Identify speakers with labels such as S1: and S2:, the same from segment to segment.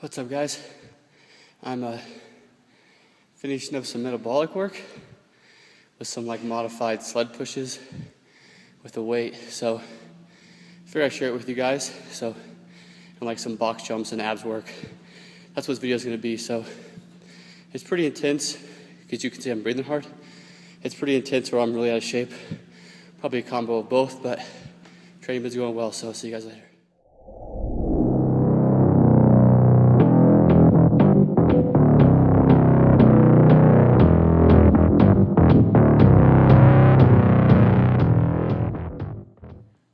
S1: What's up, guys? I'm finishing up some metabolic work with some modified sled pushes with a weight. So I figured I'd share it with you guys. So and some box jumps and abs work. That's what this video is going to be. So it's pretty intense because you can see I'm breathing hard. It's pretty intense or I'm really out of shape. Probably a combo of both, but training is going well. So I'll see you guys later.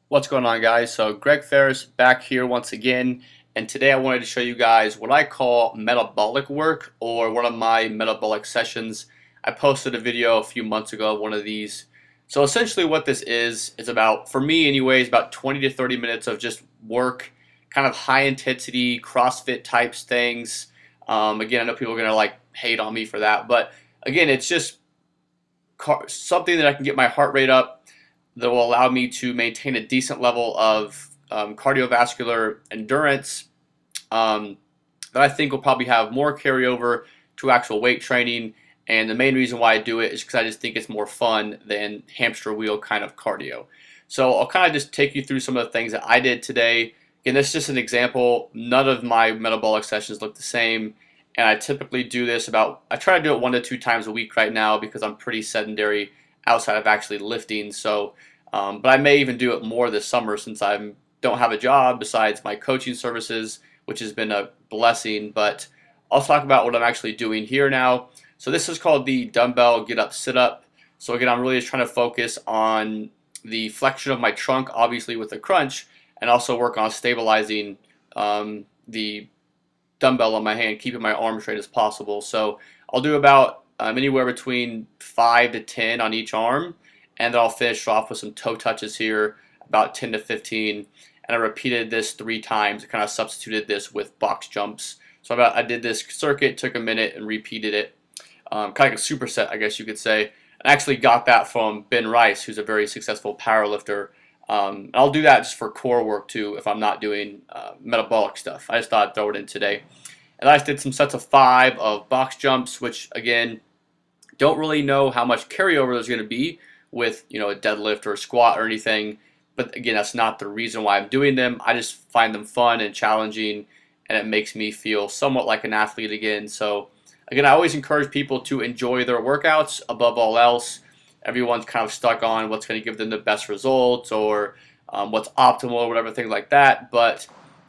S1: What's going on, guys? So Greg Ferris back here once again, and today I wanted to show you guys what I call metabolic work, or one of my metabolic sessions. I posted a video a few months ago of one of these. So essentially what this is about, for me anyways, about 20 to 30 minutes of just work, kind of high intensity CrossFit types things. Again, I know people are gonna hate on me for that, but again, it's just something that I can get my heart rate up, that will allow me to maintain a decent level of cardiovascular endurance, that I think will probably have more carryover to actual weight training. And the main reason why I do it is because I just think it's more fun than hamster wheel kind of cardio. So I'll kind of just take you through some of the things that I did today. Again, this is just an example. None of my metabolic sessions look the same. And I typically do this I try to do it 1 to 2 times a week right now because I'm pretty sedentary outside of actually lifting. So but I may even do it more this summer since I don't have a job besides my coaching services, which has been a blessing. But I'll talk about what I'm actually doing here now. So this is called the dumbbell get up sit up. So again, I'm really just trying to focus on the flexion of my trunk, obviously with the crunch, and also work on stabilizing the dumbbell on my hand, keeping my arm straight as possible. So I'll do about anywhere between 5 to 10 on each arm, and then I'll finish off with some toe touches here, about 10 to 15. And I repeated this 3 times. I kind of substituted this with box jumps. So I did this circuit, took a minute, and repeated it. Kind of like a superset, I guess you could say. I actually got that from Ben Rice, who's a very successful powerlifter. I'll do that just for core work too if I'm not doing metabolic stuff. I just thought I'd throw it in today. And I just did some sets of 5 of box jumps, which again, don't really know how much carryover there's going to be with a deadlift or a squat or anything. But again, that's not the reason why I'm doing them. I just find them fun and challenging, and it makes me feel somewhat like an athlete again. So again, I always encourage people to enjoy their workouts above all else. Everyone's kind of stuck on what's going to give them the best results, or what's optimal, or whatever, things like that. But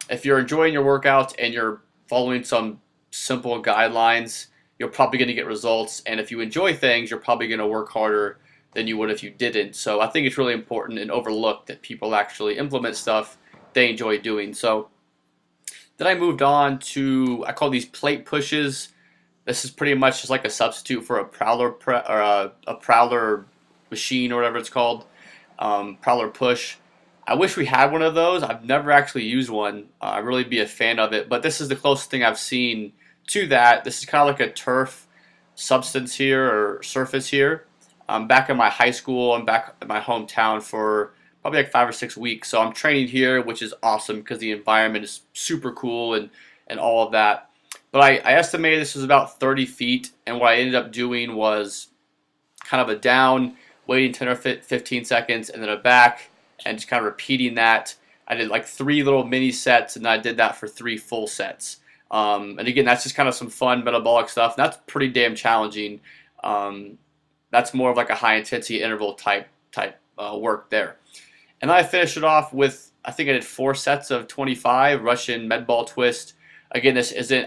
S1: if you're enjoying your workouts and you're following some simple guidelines, you're probably going to get results. And if you enjoy things, you're probably going to work harder than you would if you didn't. So I think it's really important and overlooked that people actually implement stuff they enjoy doing. So then I moved on to, I call these plate pushes. This is pretty much just like a substitute for a prowler a prowler machine, or whatever it's called, prowler push. I wish we had one of those. I've never actually used one. I'd really be a fan of it, but this is the closest thing I've seen to that. This is kind of like a turf substance here, or surface here. Back in my high school, I'm back in my hometown for probably 5 or 6 weeks. So I'm training here, which is awesome because the environment is super cool and all of that. But I estimated this was about 30 feet, and what I ended up doing was kind of a down, waiting 10 or 15 seconds, and then a back, and just kind of repeating that. I did 3 little mini sets, and I did that for 3 full sets. And again, that's just kind of some fun metabolic stuff. That's pretty damn challenging. That's more of a high intensity interval type work there. And then I finished it off with, I think I did 4 sets of 25 Russian med ball twist. Again,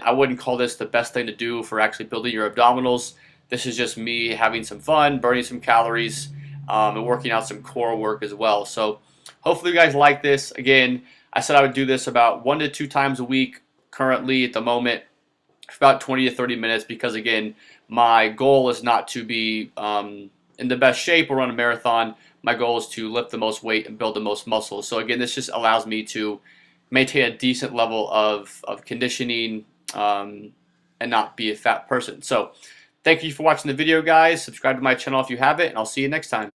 S1: I wouldn't call this the best thing to do for actually building your abdominals. This is just me having some fun, burning some calories, and working out some core work as well. So hopefully you guys like this. Again, I said I would do this about 1 to 2 times a week currently at the moment, for about 20 to 30 minutes, because again, my goal is not to be in the best shape or run a marathon. My goal is to lift the most weight and build the most muscle. So again, this just allows me to maintain a decent level of conditioning and not be a fat person. So thank you for watching the video, guys. Subscribe to my channel if you haven't, and I'll see you next time.